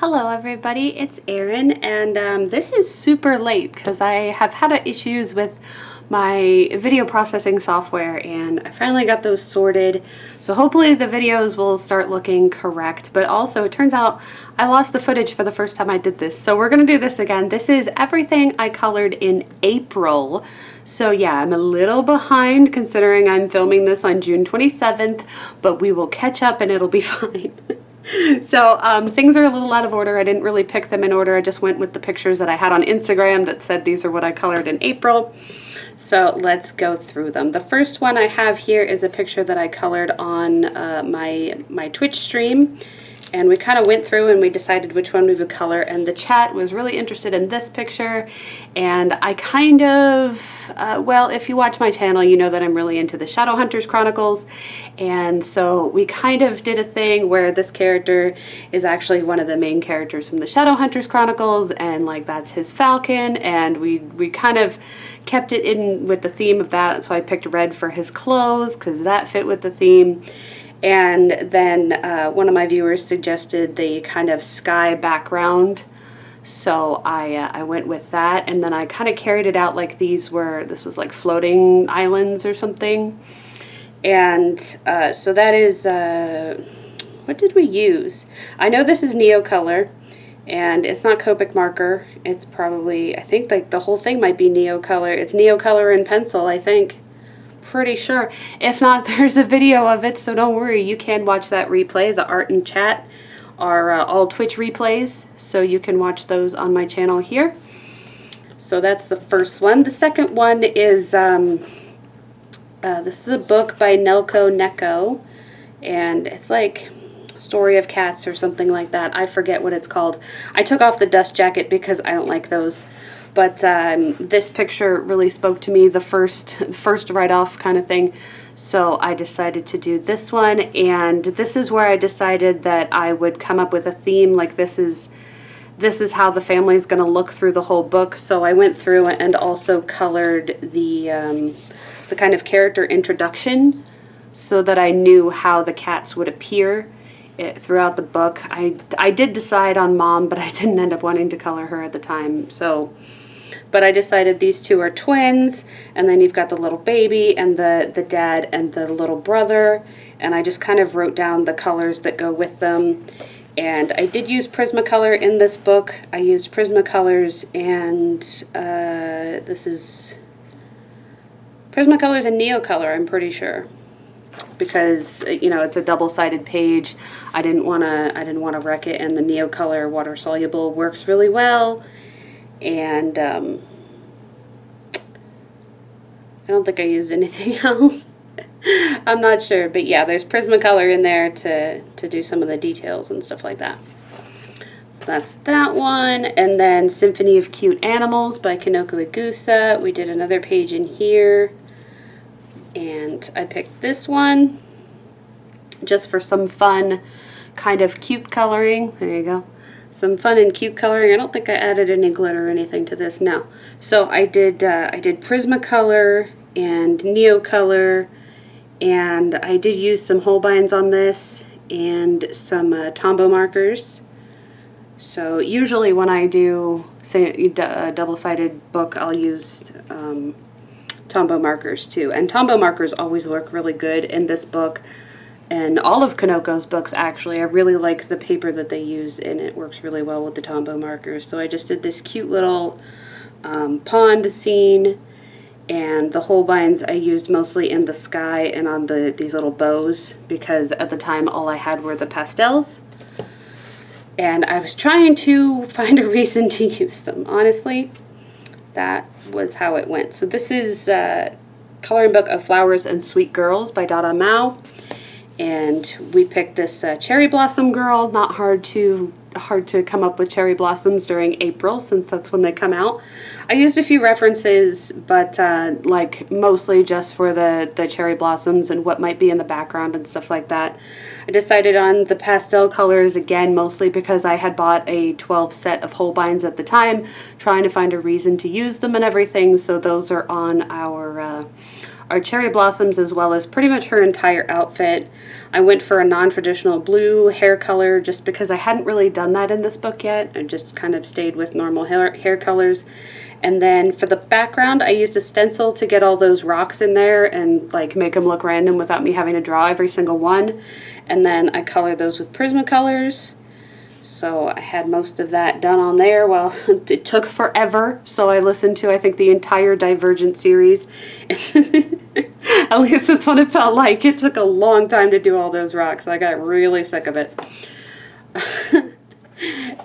Hello everybody, it's Erin, and this is super late because I have had issues with my video processing software and I finally got those sorted. So hopefully the videos will start looking correct, but also it turns out I lost the footage for the first time I did this. So we're gonna do this again. This is everything I colored in April. So yeah, I'm a little behind considering I'm filming this on June 27th, but we will catch up and it'll be fine. So things are a little out of order. I didn't really pick them in order. I just went with the pictures that I had on Instagram that said these are what I colored in April. So let's go through them. The first one I have here is a picture that I colored on my Twitch stream. And we kind of went through and we decided which one we would color, and the chat was really interested in this picture, and I kind of, well, if you watch my channel, you know that I'm really into the Shadowhunters Chronicles, and so we kind of did a thing where this character is actually one of the main characters from the Shadowhunters Chronicles, and like that's his falcon, and we kind of kept it in with the theme of that, so I picked red for his clothes because that fit with the theme. And then one of my viewers suggested the kind of sky background, so I went with that, and then I kind of carried it out like this was like floating islands or something. And so that is, what did we use? I know this is Neocolor, and it's not Copic marker. It's probably, I think like the whole thing might be Neocolor. It's Neocolor in pencil, I think. Pretty sure. If not, there's a video of it, so don't worry, you can watch that replay. The art and chat are all Twitch replays, so you can watch those on my channel here. So that's the first one. The second one is this is a book by Nelko Neko, and it's like Story of Cats or something like that. I forget what it's called. I took off the dust jacket because I don't like those. But this picture really spoke to me, the first write-off kind of thing. So I decided to do this one, and this is where I decided that I would come up with a theme. Like this is how the family is going to look through the whole book. So I went through and also colored the kind of character introduction, so that I knew how the cats would appear throughout the book. I did decide on Mom, but I didn't end up wanting to color her at the time. So. But I decided these two are twins, and then you've got the little baby and the dad and the little brother, and I just kind of wrote down the colors that go with them. And I did use Prismacolor in this book. I used Prismacolors, and this is Prismacolors and Neocolor, I'm pretty sure, because you know it's a double-sided page. I didn't wanna wreck it, and the Neocolor water soluble works really well. And I don't think I used anything else. I'm not sure, but yeah, there's Prismacolor in there to do some of the details and stuff like that. So that's that one. And then Symphony of Cute Animals by Kinoko Igusa. We did another page in here, and I picked this one just for some fun kind of cute coloring. There you go. Some fun and cute coloring. I don't think I added any glitter or anything to this, no. So I did Prismacolor and Neocolor, and I did use some Holbeins on this and some Tombow markers. So usually when I do, say, a double-sided book, I'll use Tombow markers too. And Tombow markers always work really good in this book. And all of Kinoko's books, actually, I really like the paper that they use, and it works really well with the Tombow markers. So I just did this cute little pond scene, and the Holbeins I used mostly in the sky and on these little bows, because at the time all I had were the pastels. And I was trying to find a reason to use them, honestly. That was how it went. So this is Coloring Book of Flowers and Sweet Girls by Dada Mao. And we picked this Cherry Blossom Girl. Not hard to come up with cherry blossoms during April, since that's when they come out. I used a few references, but like mostly just for the cherry blossoms and what might be in the background and stuff like that. I decided on the pastel colors again, mostly because I had bought a 12 set of Holbeins at the time, trying to find a reason to use them and everything. So those are on our our cherry blossoms as well as pretty much her entire outfit. I went for a non-traditional blue hair color just because I hadn't really done that in this book yet. I just kind of stayed with normal hair colors. And then for the background, I used a stencil to get all those rocks in there and like make them look random without me having to draw every single one. And then I colored those with Prismacolors. So I had most of that done on there. Well, it took forever, so I listened to, I think, the entire Divergent series. At least that's what it felt like. It took a long time to do all those rocks. I got really sick of it.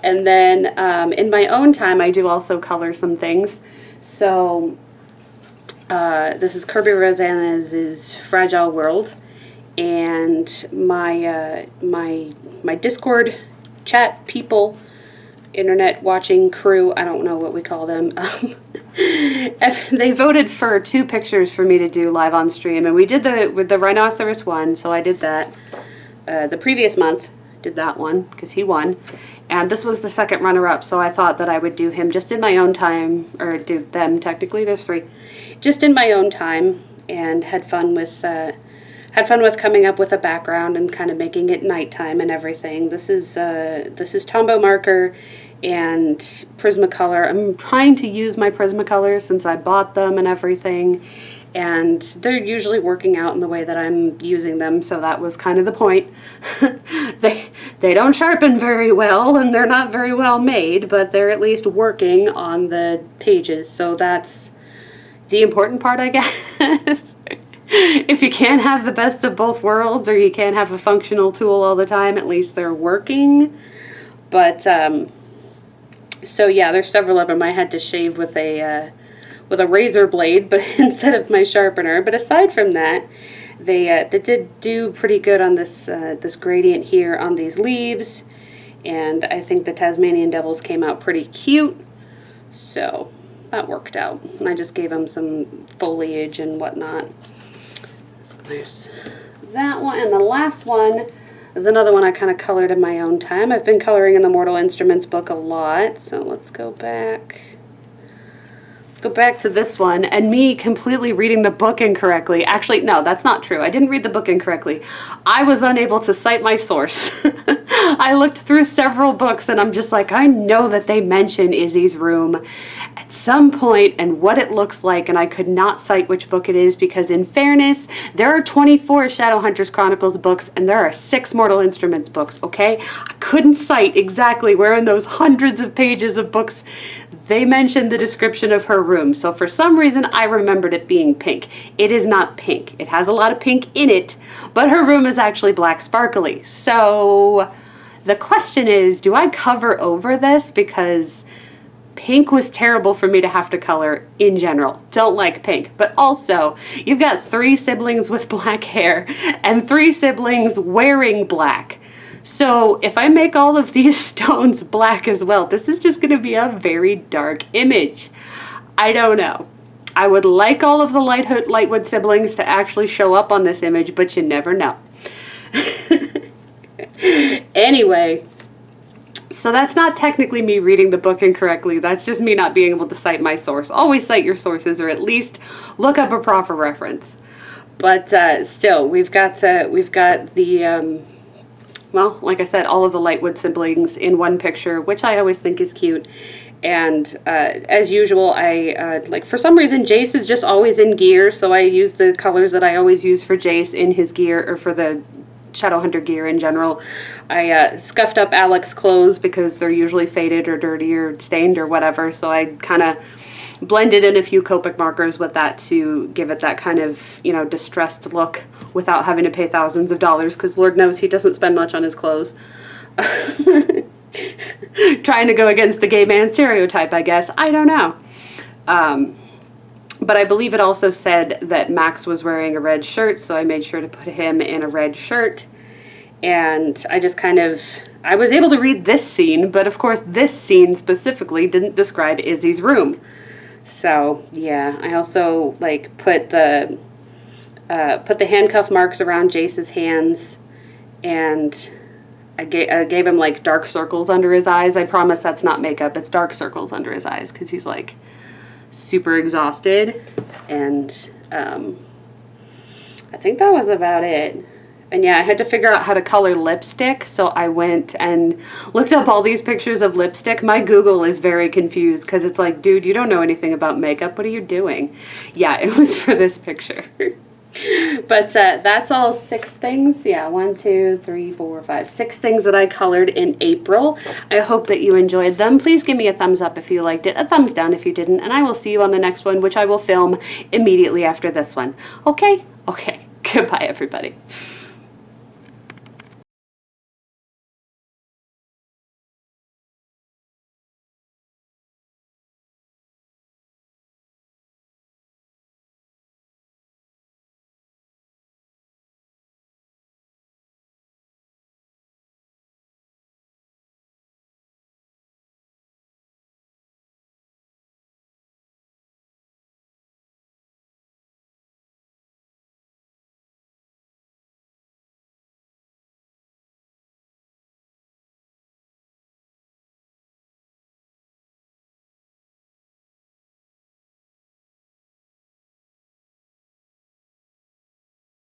And then in my own time, I do also color some things. So this is Kirby Rosanes' Fragile World. And my Discord chat people, internet watching crew, I don't know what we call them, they voted for 2 pictures for me to do live on stream, and we did with the rhinoceros one, so I did that. The previous month, did that one, because he won, and this was the second runner-up, so I thought that I would do him just in my own time, or do them, technically, there's 3, just in my own time, and had fun with coming up with a background and kind of making it nighttime and everything. This is Tombow marker and Prismacolor. I'm trying to use my Prismacolors since I bought them and everything, and they're usually working out in the way that I'm using them, so that was kind of the point. They don't sharpen very well, and they're not very well made, but they're at least working on the pages, so that's the important part, I guess. If you can't have the best of both worlds, or you can't have a functional tool all the time, at least they're working. But so yeah, there's several of them I had to shave with a razor blade, but instead of my sharpener. But aside from that, they did do pretty good on this this gradient here on these leaves, and I think the Tasmanian Devils came out pretty cute. So that worked out. And I just gave them some foliage and whatnot. There's that one, and the last one is another one I kind of colored in my own time. I've been coloring in the Mortal Instruments book a lot, so let's go back. Let's go back to this one, and me completely reading the book incorrectly. Actually, no, that's not true. I didn't read the book incorrectly. I was unable to cite my source. I looked through several books, and I'm just like, I know that they mention Izzy's room at some point and what it looks like, and I could not cite which book it is because, in fairness, there are 24 Shadowhunters Chronicles books and there are 6 Mortal Instruments books, okay? I couldn't cite exactly where in those hundreds of pages of books they mentioned the description of her room. So for some reason, I remembered it being pink. It is not pink. It has a lot of pink in it, but her room is actually black sparkly. So the question is, do I cover over this? Because pink was terrible for me to have to color in general. Don't like pink. But also, you've got 3 siblings with black hair and 3 siblings wearing black. So if I make all of these stones black as well, this is just going to be a very dark image. I don't know. I would like all of the Lightwood siblings to actually show up on this image, but you never know. Anyway, so that's not technically me reading the book incorrectly. That's just me not being able to cite my source. Always cite your sources, or at least look up a proper reference. But still, we've got the well, like I said, all of the Lightwood siblings in one picture, which I always think is cute. And as usual, I like, for some reason, Jace is just always in gear, so I use the colors that I always use for Jace in his gear, or for the Shadowhunter gear in general. I scuffed up Alex's clothes because they're usually faded or dirty or stained or whatever, so I kind of blended in a few Copic markers with that to give it that kind of, you know, distressed look without having to pay thousands of dollars, because Lord knows he doesn't spend much on his clothes. Trying to go against the gay man stereotype, I guess. I don't know. But I believe it also said that Max was wearing a red shirt, so I made sure to put him in a red shirt. And I just kind of, I was able to read this scene, but of course this scene specifically didn't describe Izzy's room. So yeah, I also like put the handcuff marks around Jace's hands, and I gave him like dark circles under his eyes. I promise that's not makeup, it's dark circles under his eyes, because he's like super exhausted. And I think that was about it. And yeah, I had to figure out how to color lipstick, so I went and looked up all these pictures of lipstick. My Google is very confused because it's like, dude, you don't know anything about makeup. What are you doing? Yeah, it was for this picture. But that's all 6 things. Yeah, 1, 2, 3, 4, 5, 6 things that I colored in April. I hope that you enjoyed them. Please give me a thumbs up if you liked it, a thumbs down if you didn't, and I will see you on the next one, which I will film immediately after this one. Okay? Okay. Goodbye, everybody.